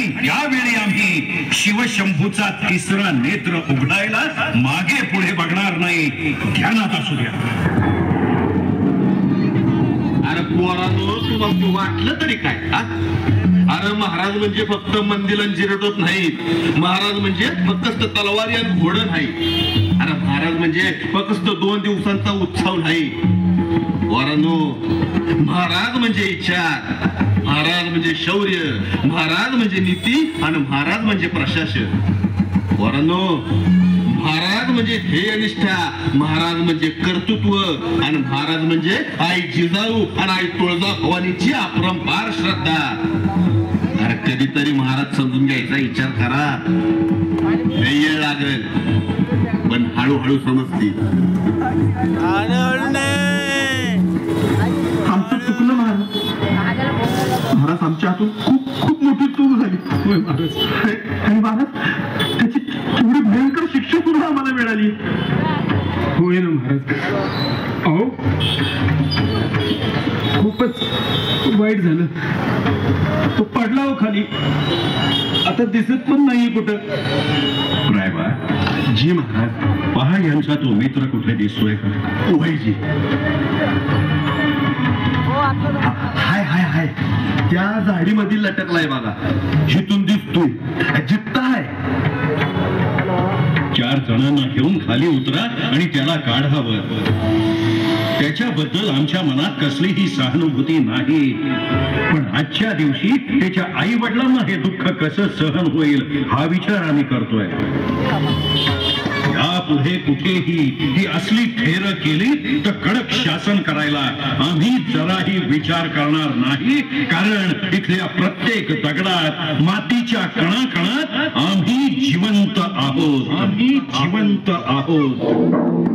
आणि यावेळी आम्ही शिवशंभूचा तिसरा नेत्र उघडायला मागे पुढे बघणार नाही. ध्यानात असू द्या. अरे पोरांनो, तुम्हाला वाटलं तरी काय? अरे महाराज म्हणजे फक्त मंदिर आणि जिरटत नाहीत. महाराज म्हणजे फक्त तलवारी आणि घोडं नाही. अरे महाराज म्हणजे फक्त 2 दिवसांचा उत्सव नाही. पोरांनो, महाराज म्हणजे विचार, महाराज म्हणजे शौर्य, महाराज म्हणजे नीती आणि महाराज म्हणजे प्रशासन. पोरांनो, महाराज म्हणजे ध्येयनिष्ठा, महाराज म्हणजे कर्तृत्व आणि महाराज म्हणजे आई जिजाऊ आणि आई तुळजा भवानीची अपरंपार श्रद्धा. अरे कधीतरी महाराज समजून घ्यायचा विचार करा. वेळ लागेल पण हळूहळू समजते. आमचं चुकलं महाराज. महाराज आमच्या हातून खूप खूप मोठी चूक झाली. महाराज आणि महाराज त्याची थोडी भयंकर शिक्षा सुद्धा आम्हाला मिळाली. होय ना महाराज. अहो खूपच वाईट झालं. तो पडला हो खाली, आता दिसत पण नाही कुठं. रायबा जी महाराज, पहा यांचा तो मित्र कुठे दिसतोय का? वैजी हाय हाय हाय, त्या झाडीमध्ये लटकलाय बघा. जिथून दिसतोय जित्ता आहे. 4 जणांना घेऊन खाली उतरा आणि त्याला काढा वर. त्याच्याबद्दल आमच्या मनात कसलीही सहानुभूती नाही, पण आजच्या दिवशी त्याच्या आई वडिलांना हे दुःख कसं सहन होईल हा विचार आम्ही करतोय. यापुढे कुठेही ही असली ठेर केली तर कडक शासन करायला आम्ही जराही विचार करणार नाही. कारण इथल्या प्रत्येक दगडात, मातीच्या कणाकणात आम्ही जिवंत आहोत. आम्ही जिवंत आहोत.